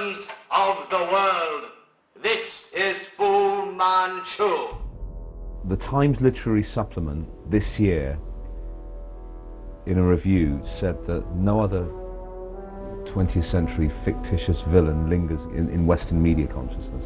citizens of the world, this is Fu Manchu. The Times Literary Supplement this year, in a review, said that no other 20th century fictitious villain lingers in Western media consciousness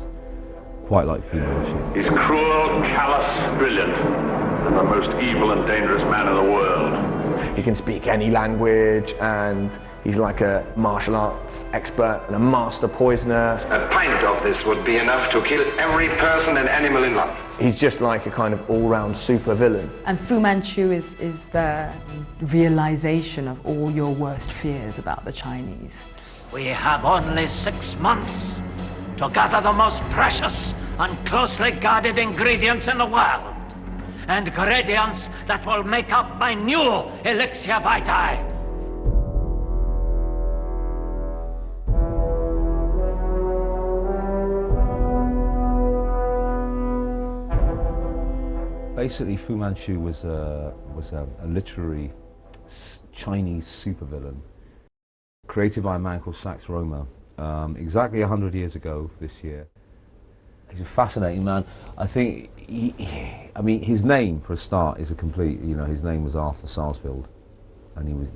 quite like Fu Manchu. He's cruel, callous, brilliant, and the most evil and dangerous man in the world. He can speak any language, and he's like a martial arts expert and a master poisoner. A pint of this would be enough to kill every person and animal in London. He's just like a kind of all-round super villain. And Fu Manchu is the realization of all your worst fears about the Chinese. We have only 6 months to gather the most precious and closely guarded ingredients in the world, and ingredients that will make up my new elixir vitae. Basically, Fu Manchu was a literary Chinese supervillain created by a man called Sax Rohmer exactly 100 years ago this year. He's a fascinating man. I think, I mean, his name, for a start, is a complete, his name was Arthur Sarsfield, and he was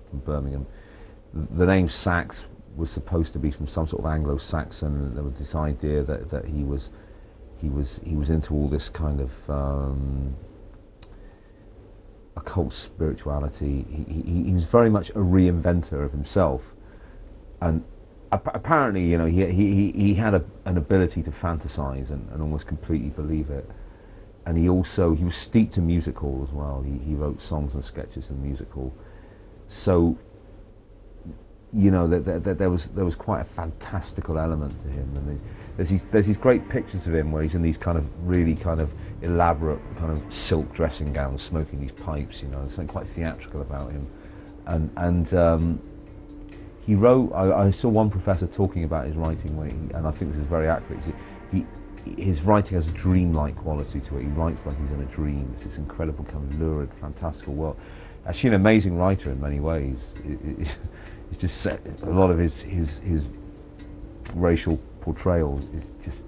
from Birmingham. The name Sax was supposed to be from some sort of Anglo-Saxon. There was this idea that he was into all this kind of occult spirituality. He was very much a reinventor of himself, and apparently, he had an ability to fantasize and almost completely believe it. And he was steeped in music hall as well. He wrote songs and sketches in music hall. So, there was quite a fantastical element to him. And there's these great pictures of him where he's in these kind of really kind of elaborate kind of silk dressing gowns, smoking these pipes. There's something quite theatrical about him. And he wrote. I saw one professor talking about his writing, and I think this is very accurate. His writing has a dreamlike quality to it. He writes like he's in a dream. It's this incredible kind of lurid, fantastical world. Actually, an amazing writer in many ways. It's just set, a lot of his racial portrayal is just,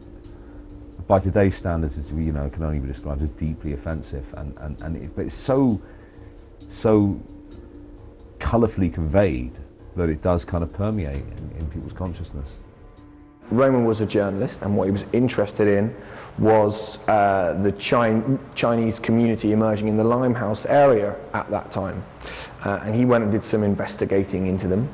by today's standards, can only be described as deeply offensive, but it's so colourfully conveyed that it does kind of permeate in people's consciousness. Roman was a journalist, and what he was interested in was the Chinese community emerging in the Limehouse area at that time. And he went and did some investigating into them.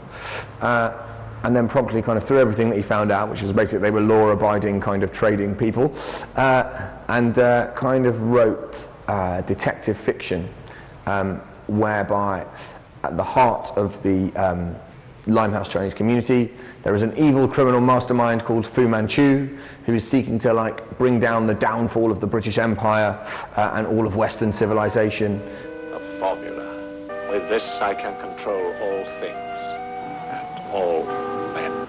And then promptly kind of threw everything that he found out, which was basically they were law-abiding kind of trading people, and kind of wrote detective fiction, whereby at the heart of the Limehouse Chinese community there is an evil criminal mastermind called Fu Manchu, who is seeking to bring down the downfall of the British Empire and all of Western civilization. A formula. With this I can control all things and all men.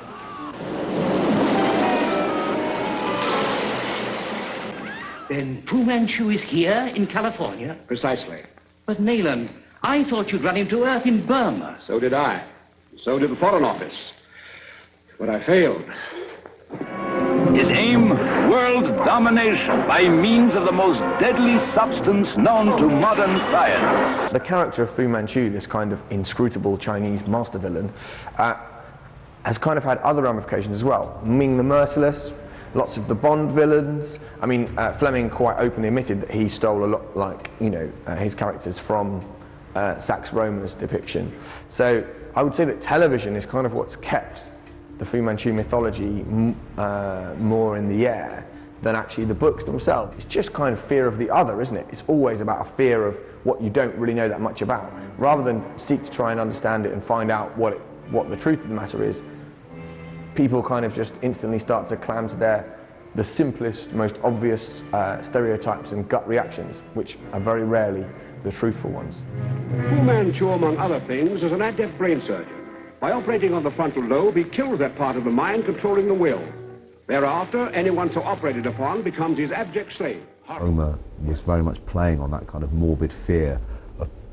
Then Fu Manchu is here in California? Precisely. But Nayland, I thought you'd run him to earth in Burma. So did I. So did the Foreign Office. But I failed. His aim, world domination by means of the most deadly substance known to modern science. The character of Fu Manchu, this kind of inscrutable Chinese master villain, has kind of had other ramifications as well. Ming the Merciless, lots of the Bond villains. I mean, Fleming quite openly admitted that he stole a lot, his characters from Sax Rohmer's depiction. So I would say that television is kind of what's kept the Fu Manchu mythology more in the air than actually the books themselves. It's just kind of fear of the other, isn't it? It's always about a fear of what you don't really know that much about. Rather than seek to try and understand it and find out what the truth of the matter is, people kind of just instantly start to clam to the simplest, most obvious stereotypes and gut reactions, which are very rarely the truthful ones. Fu Manchu, among other things, is an adept brain surgeon. By operating on the frontal lobe, he kills that part of the mind controlling the will. Thereafter, anyone so operated upon becomes his abject slave. Rohmer was very much playing on that kind of morbid fear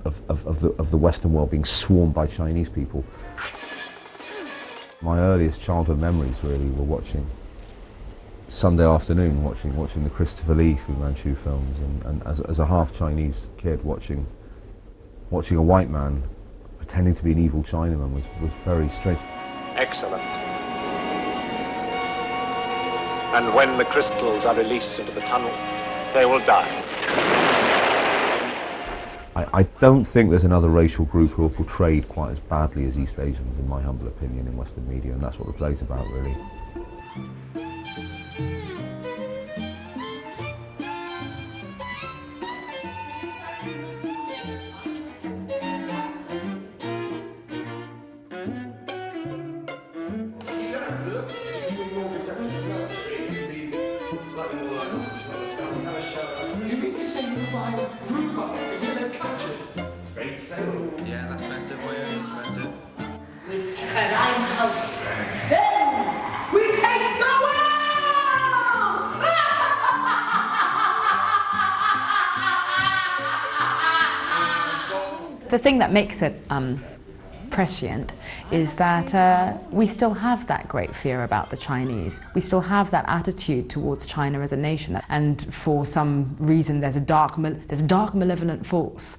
of the Western world being swarmed by Chinese people. My earliest childhood memories really were watching Sunday afternoon, watching the Christopher Lee Fu Manchu films, and as a half Chinese kid watching a white man pretending to be an evil Chinaman was very strange. Excellent. And when the crystals are released into the tunnel, they will die. I don't think there's another racial group who are portrayed quite as badly as East Asians, in my humble opinion, in Western media, and that's what the play's about, really. Yeah, that's better. That's better. We take a limehouse, then we take the world! The thing that makes it prescient is that we still have that great fear about the Chinese. We still have that attitude towards China as a nation, and for some reason there's a dark malevolent force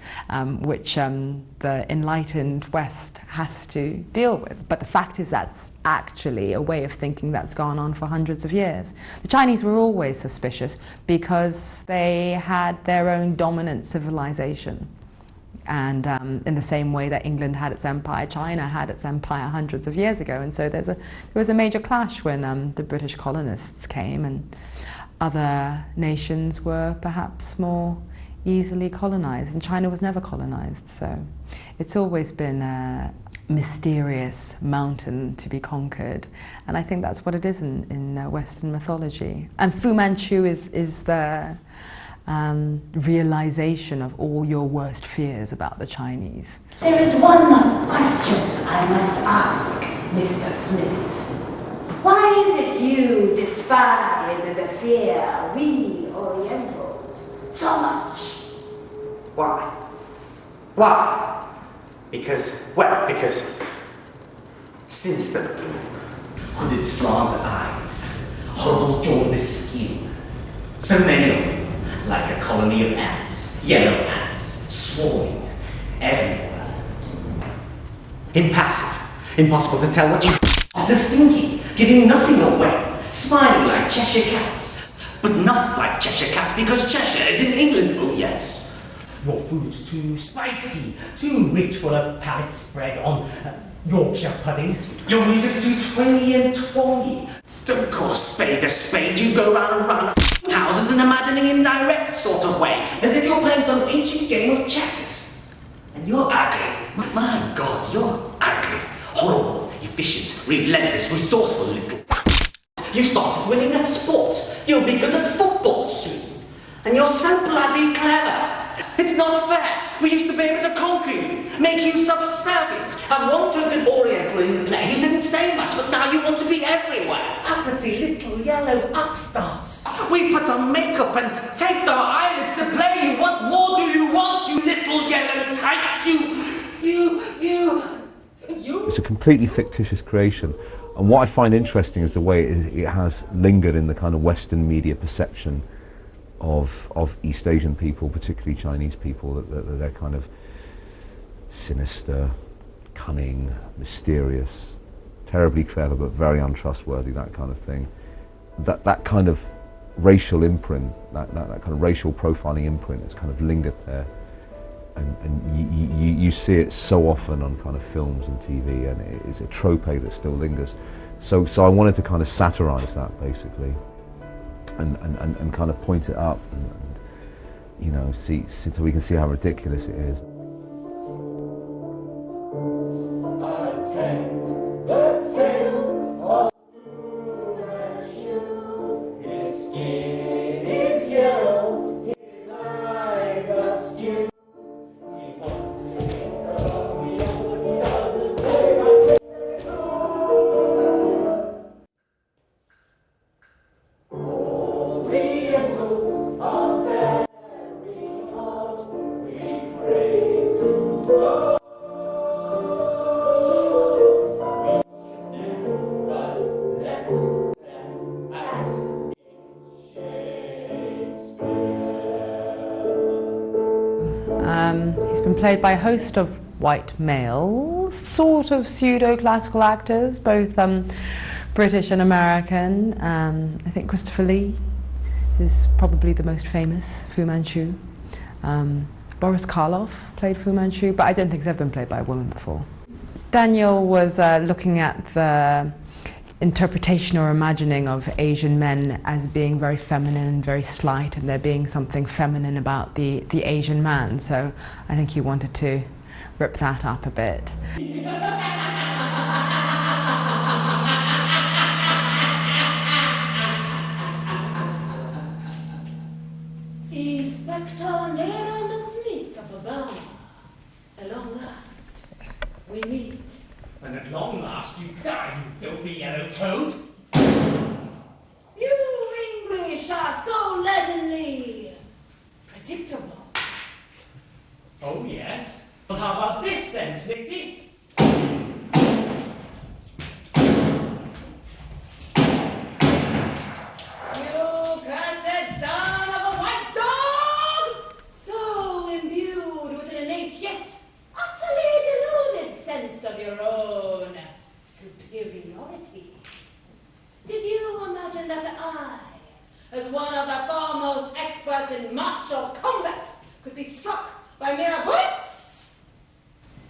which the enlightened West has to deal with. But the fact is that's actually a way of thinking that's gone on for hundreds of years. The Chinese were always suspicious because they had their own dominant civilization. And in the same way that England had its empire, China had its empire hundreds of years ago. And so there was a major clash when the British colonists came, and other nations were perhaps more easily colonized, and China was never colonized. So it's always been a mysterious mountain to be conquered, and I think that's what it is in Western mythology. And Fu Manchu is the realization of all your worst fears about the Chinese. There is one question I must ask, Mr. Smith. Why is it you despise and fear we Orientals so much? Why? Because sinister, hooded slant eyes, horrible jaundiced skin, so many of them, like a colony of ants, yellow ants, swarming everywhere. Impassive, impossible to tell what you are thinking, giving nothing away, smiling like Cheshire cats, but not like Cheshire cats because Cheshire is in England, oh yes. Your food's too spicy, too rich for a palate spread on Yorkshire puddings. Your music's too twangy and twangy. Don't call a spade, you go round and round houses in a maddening indirect sort of way, as if you're playing some ancient game of checkers. And you're ugly. My God, you're ugly. Horrible, efficient, relentless, resourceful little. You started winning at sports. You'll be good at football soon. And you're so bloody clever. It's not fair. We used to be able to conquer you, make you subservient. Have one to have been Oriental in the play. You didn't say much, but now you want to be everywhere. Uppity little yellow upstarts. We put on makeup and taped our eyelids to play you. What more do you want, you little yellow tights? You. It's a completely fictitious creation. And what I find interesting is the way it has lingered in the kind of Western media perception of East Asian people, particularly Chinese people, that they're kind of sinister, cunning, mysterious, terribly clever but very untrustworthy, that kind of thing. That kind of racial imprint, that kind of racial profiling imprint has kind of lingered there. And you see it so often on kind of films and TV, and it's a trope that still lingers. So I wanted to kind of satirise that, basically. And kind of point it up, and you know, see so we can see how ridiculous it is. The tale of Fu Manchu. His skin is yellow, his eyes are skewed. He wants to make a wheel, but he doesn't play by Orientals are very hard. We pray. been played by a host of white males, sort of pseudo-classical actors, both British and American. I think Christopher Lee is probably the most famous Fu Manchu. Boris Karloff played Fu Manchu, but I don't think it's ever been played by a woman before. Daniel was looking at the interpretation or imagining of Asian men as being very feminine and very slight, and there being something feminine about the Asian man. So I think he wanted to rip that up a bit. Inspector Nero Smith of Obama. At long last, we meet. And at long last you die, you filthy yellow toad! You English are so leadenly predictable. Oh yes? Well, how about this then, Snitty? You cursed son of a white dog! So imbued with an innate yet utterly deluded sense of your own superiority. Did you imagine that I, as one of the foremost experts in martial combat, could be struck by mere bullets?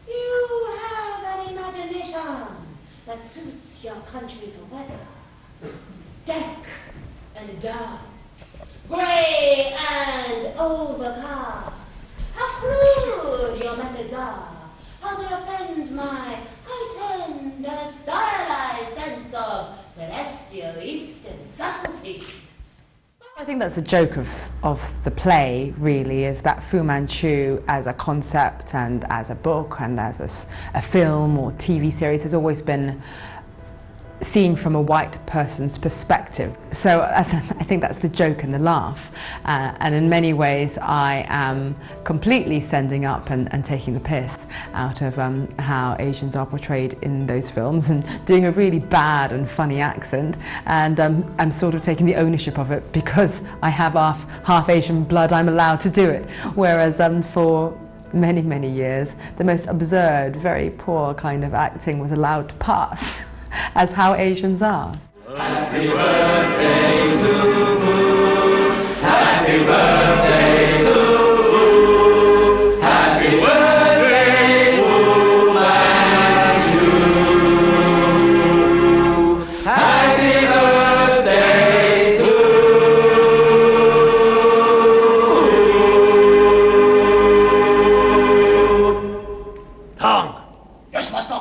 You have an imagination that suits your country's weather. Dank and dark, grey and overcast. How crude your methods are. How they offend my heightened and stylized sense of celestial eastern subtlety. I think that's the joke of the play, really, is that Fu Manchu as a concept and as a book and as a film or TV series has always been seen from a white person's perspective. So I think that's the joke and the laugh. And in many ways I am completely sending up and taking the piss out of how Asians are portrayed in those films and doing a really bad and funny accent. And I'm sort of taking the ownership of it because I have half Asian blood, I'm allowed to do it. Whereas for many, many years, the most absurd, very poor kind of acting was allowed to pass as how Asians are. Happy birthday to Fu! Happy birthday to Fu! Happy birthday, Fu Manchu! Happy birthday to Fu! Tongue! Yes, master!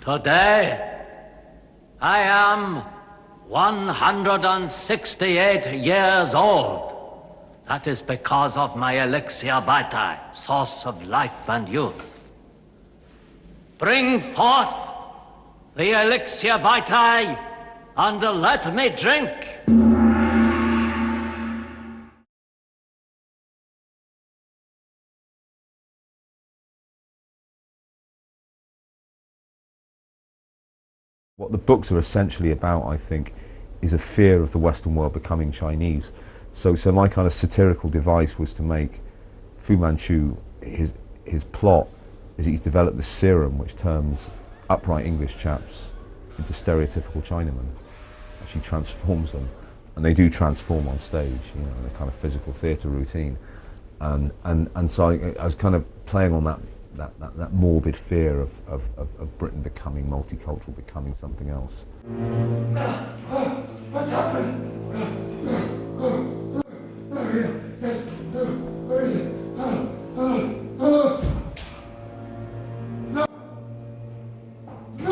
Today, I am 168 years old. That is because of my elixir vitae, source of life and youth. Bring forth the elixir vitae and let me drink. What the books are essentially about, I think, is a fear of the Western world becoming Chinese. So my kind of satirical device was to make Fu Manchu, his plot is he's developed this serum which turns upright English chaps into stereotypical Chinamen. Actually transforms them, and they do transform on stage, you know, in a kind of physical theatre routine. And so I was kind of playing on that morbid fear of Britain becoming multicultural, becoming something else. What's happened? No!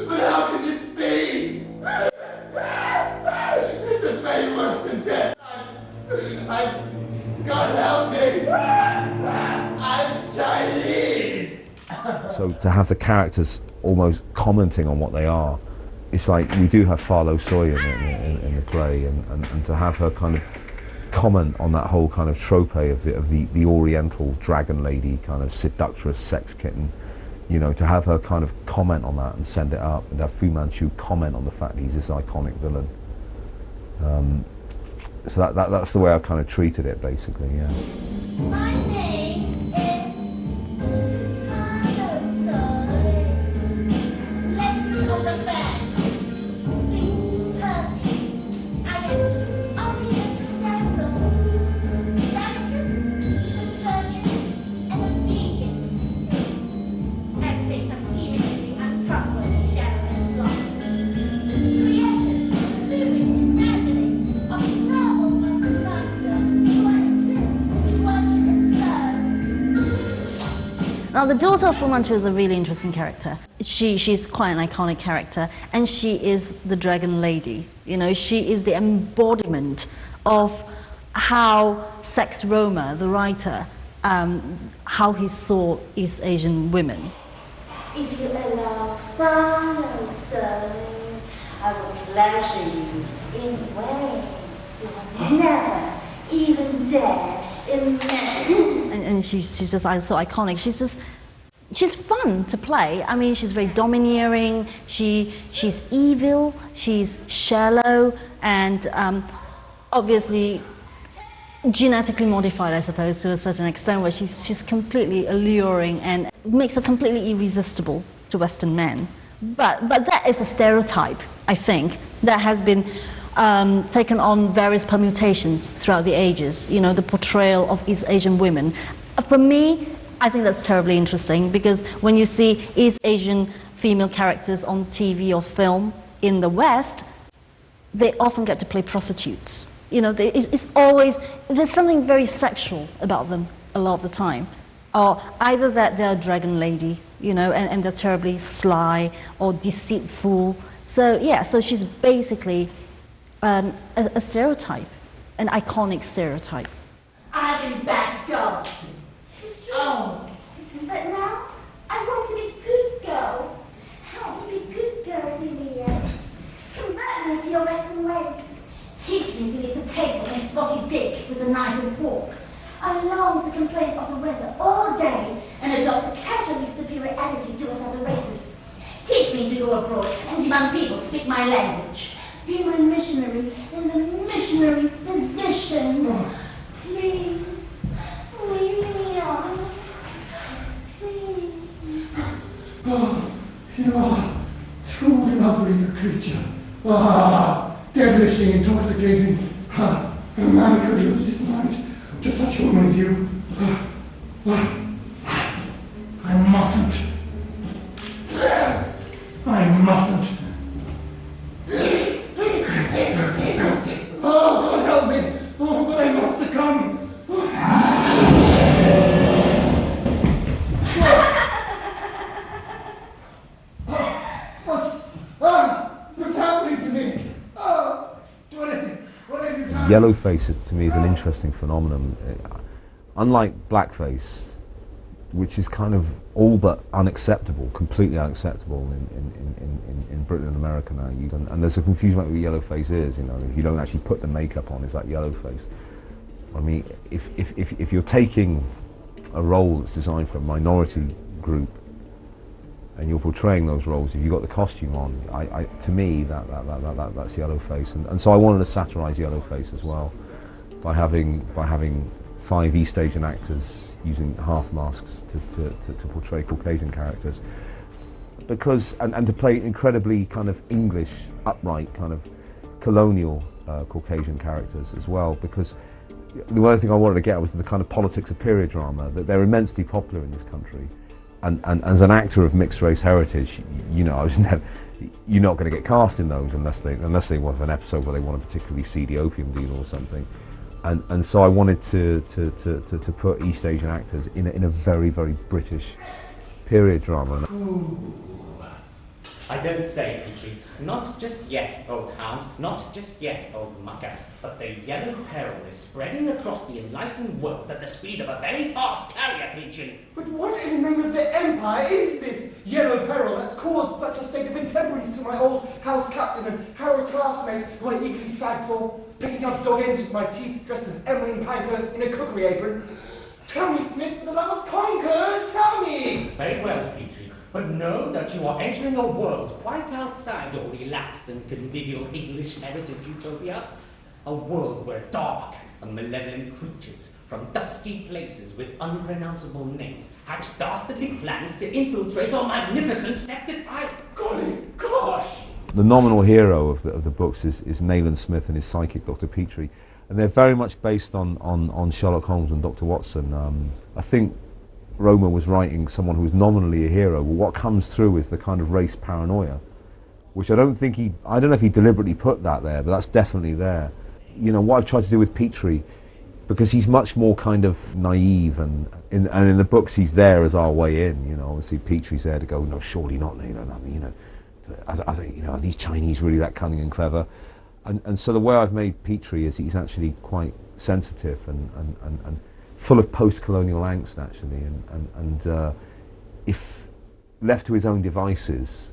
But how can this be? It's a fate worse than death. God help me! I'm Chinese! So to have the characters almost commenting on what they are, it's like we do have Fa Lo Soi in the play, and to have her kind of comment on that whole kind of trope of the Oriental dragon lady, kind of seductress sex kitten, you know, to have her kind of comment on that and send it up, and have Fu Manchu comment on the fact that he's this iconic villain. So that's the way I've kind of treated it, basically, yeah. My name is Lady of the Band. Sweet, perfect. I am only a dazzle. Delicate, subservient, and a vegan. Accents of evenly untrustworthy shadow and sloth. Creative, living, imaginative, of novel like master, who I insist to worship and serve. Now, the daughter of Fu Manchu is a really interesting character. She's quite an iconic character, and she is the Dragon Lady. You know, she is the embodiment of how Sax Rohmer, the writer, how he saw East Asian women. If you allow follow, sir, I will pleasure you in ways you have never even dared imagine. And she's just so iconic. She's fun to play. I mean, she's very domineering. She's evil. She's shallow, and obviously genetically modified, I suppose, to a certain extent, where she's completely alluring and makes her completely irresistible to Western men. But that is a stereotype, I think, that has been taken on various permutations throughout the ages. You know, the portrayal of East Asian women. For me, I think that's terribly interesting, because when you see East Asian female characters on TV or film in the West, they often get to play prostitutes. You know, it's always, there's something very sexual about them a lot of the time. Or either that they're a dragon lady, you know, and they're terribly sly or deceitful. So yeah, so she's basically a stereotype, an iconic stereotype. I've been bad girl. It's true. Oh. But now, I want to be good girl. Help me be good girl, Vivian. Convert me to your Western ways. Teach me to eat potato and spotty dick with a knife and fork. I long to complain of the weather all day and adopt a casually superior attitude towards other races. Teach me to go abroad and demand people speak my language. Be my missionary in the missionary position. Please, leave me on. Please. Oh, you are too lovely a creature. Ah, devilishly intoxicating. Ah, a man could lose his mind to such a woman as you. I mustn't. I mustn't. Oh, God help me! Oh, but I must succumb! What's happening to me? What have you done? Yellowface to me is an interesting phenomenon. Unlike blackface, which is kind of all but unacceptable, completely unacceptable in Britain and America now. And there's a confusion about what yellowface is. You know, if you don't actually put the makeup on, is that yellowface? I mean, if you're taking a role that's designed for a minority group and you're portraying those roles, if you've got the costume on, to me that's yellowface. And so I wanted to satirise yellowface as well by having 5 East Asian actors using half masks to portray Caucasian characters, because and to play incredibly kind of English, upright, kind of colonial Caucasian characters as well, because the other thing I wanted to get was the kind of politics of period drama, that they're immensely popular in this country, and as an actor of mixed race heritage, you know, you're not going to get cast in those unless they want an episode where they want a particularly seedy opium deal or something. And so I wanted to put East Asian actors in a very, very British period drama. Ooh. I don't say, Petrie. Not just yet, old hound. Not just yet, old mucker. But the yellow peril is spreading across the enlightened world at the speed of a very fast carrier pigeon. But what in the name of the Empire is this yellow peril that's caused such a state of intemperance to my old house captain and Harrow classmate who I eagerly fagged for, picking up dog ends with my teeth dressed as Emmeline Pankhurst in a cookery apron? Tell me, Smith, for the love of conkers, tell me! Very well, Petrie. but know that you are entering a world quite outside your relaxed and convivial English heritage utopia. A world where dark and malevolent creatures from dusky places with unpronounceable names hatch dastardly plans to infiltrate our magnificent scepted island. Golly gosh! The nominal hero of the books is Nayland Smith and his psychic, Dr. Petrie. And they're very much based on Sherlock Holmes and Dr. Watson. I think Roma was writing someone who was nominally a hero, but what comes through is the kind of race paranoia, which I don't know if he deliberately put that there, but that's definitely there. You know, what I've tried to do with Petrie, because he's much more kind of naive, and in the books he's there as our way in. You know, obviously Petrie's there to go, no, surely not. You know, I mean, I think, you know, are these Chinese really that cunning and clever? And so the way I've made Petrie is he's actually quite sensitive and full of post-colonial angst, actually, and if left to his own devices,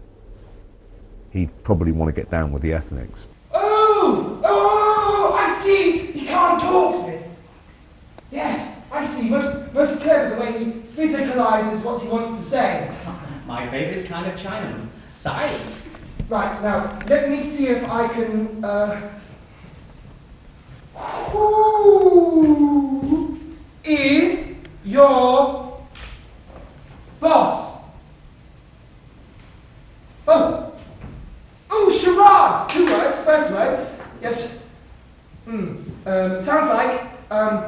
he'd probably want to get down with the ethnics. Oh, I see! He can't talk, Smith. Yes, I see. Most clever the way he physicalizes what he wants to say. My favorite kind of Chinaman, silent. Right, now, let me see if I can, who is your boss? Oh, charades! 2 words, first word. Yes. Sounds like,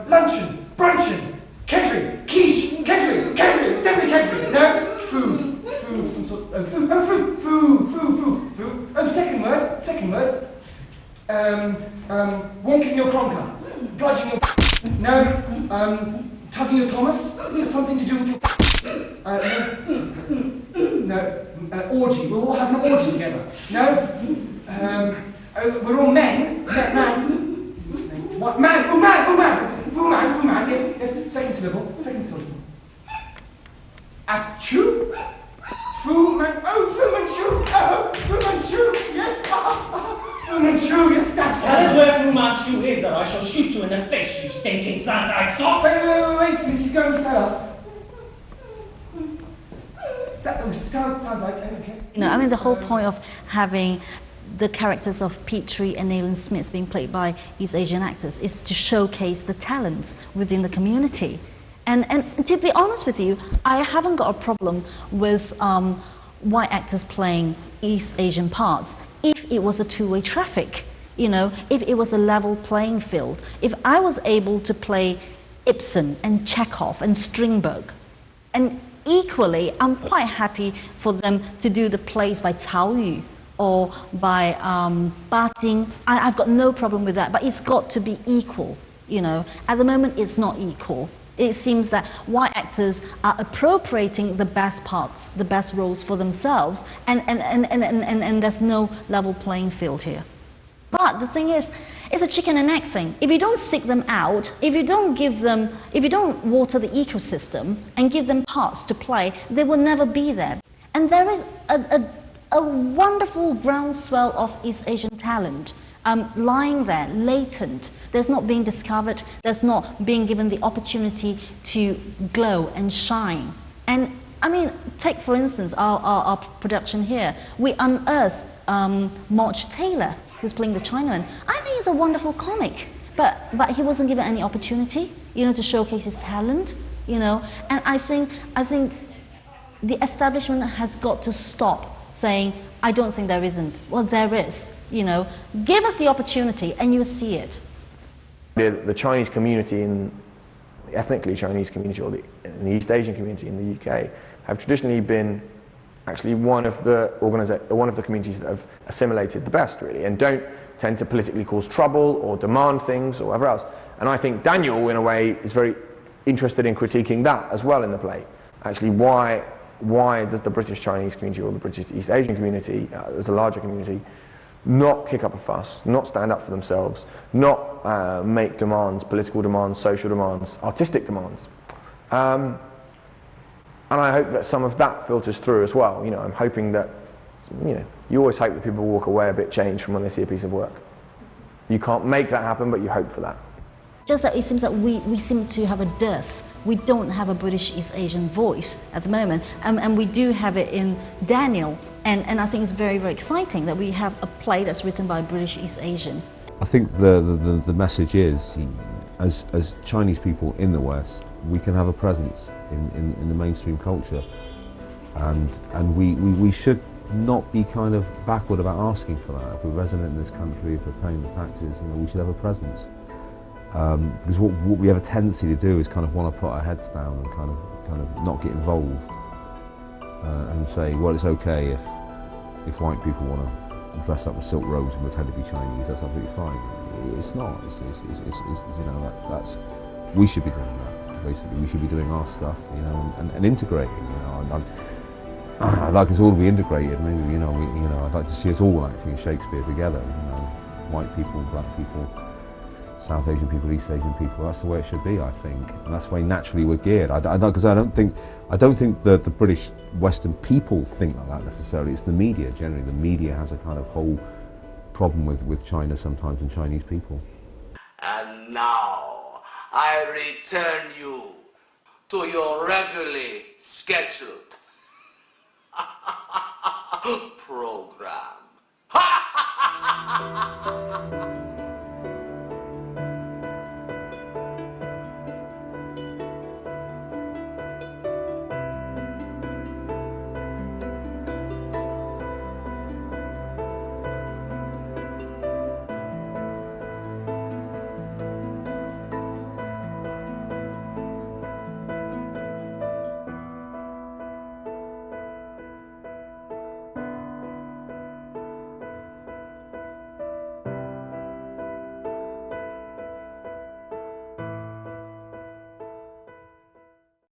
luncheon, bruncheon, catering, quiche, catering, it's definitely catering, no? Food, some sort of, food. Oh, second word. Wonking your cronker, bludging your, no, tugging your Thomas, something to do with your, orgy, we'll all have an orgy together, no? We're all men, what, man, Fu Man, yes, second syllable. Achoo? Fu Manchu, yes, Fu Manchu, yes, that's Tell us where Fu Manchu is, or I shall shoot you in the face, you stinking slant-eyed sot! Wait, Smith, he's going to tell us. Sounds like, okay. You know, I mean, the whole point of having the characters of Petrie and Nayland Smith being played by East Asian actors is to showcase the talents within the community. And to be honest with you, I haven't got a problem with white actors playing East Asian parts if it was a two-way traffic, you know, if it was a level playing field. If I was able to play Ibsen and Chekhov and Strindberg, and equally, I'm quite happy for them to do the plays by Cao Yu or by Ba Jing. I've got no problem with that, but it's got to be equal, you know. At the moment, it's not equal. It seems that white actors are appropriating the best parts, the best roles for themselves, and there's no level playing field here. But the thing is, it's a chicken and egg thing. If you don't seek them out, if you don't water the ecosystem and give them parts to play, they will never be there. And there is a wonderful groundswell of East Asian talent lying there, latent. There's not being discovered, there's not being given the opportunity to glow and shine. And I mean, take for instance our production here. We unearthed March Taylor, who's playing the Chinaman. I think he's a wonderful comic, but he wasn't given any opportunity, you know, to showcase his talent, you know. And I think the establishment has got to stop saying, I don't think there isn't. Well, there is, you know. Give us the opportunity and you'll see it. The Chinese community, the ethnically Chinese community, or the East Asian community in the UK, have traditionally been actually one of the communities that have assimilated the best, really, and don't tend to politically cause trouble or demand things or whatever else. And I think Daniel, in a way, is very interested in critiquing that as well in the play. Actually, why does the British Chinese community or the British East Asian community, as a larger community, not kick up a fuss, not stand up for themselves, not make demands, political demands, social demands, artistic demands? And I hope that some of that filters through as well. You know, I'm hoping that, you know, you always hope that people walk away a bit changed from when they see a piece of work. You can't make that happen, but you hope for that. Just that it seems that we seem to have a dearth we don't have a British East Asian voice at the moment, and we do have it in Daniel, and I think it's very, very exciting that we have a play that's written by a British East Asian. I think the message is, as Chinese people in the West, we can have a presence in the mainstream culture, and we should not be kind of backward about asking for that. If we're resident in this country, if we're paying the taxes, we should have a presence. Because what we have a tendency to do is kind of want to put our heads down and kind of not get involved, and say, well, it's okay if white people want to dress up with silk robes and pretend to be Chinese. That's absolutely fine. It's not. It's that's we should be doing that. Basically, we should be doing our stuff, and integrating. I'd like us all to be integrated. Maybe I'd like to see us all acting as Shakespeare together. White people, black people, South Asian people, East Asian people. That's the way it should be, I think, and that's the way naturally we're geared. Because I don't think that the British Western people think like that necessarily. It's the media generally. The media has a kind of whole problem with China sometimes and Chinese people. And now I return you to your regularly scheduled program.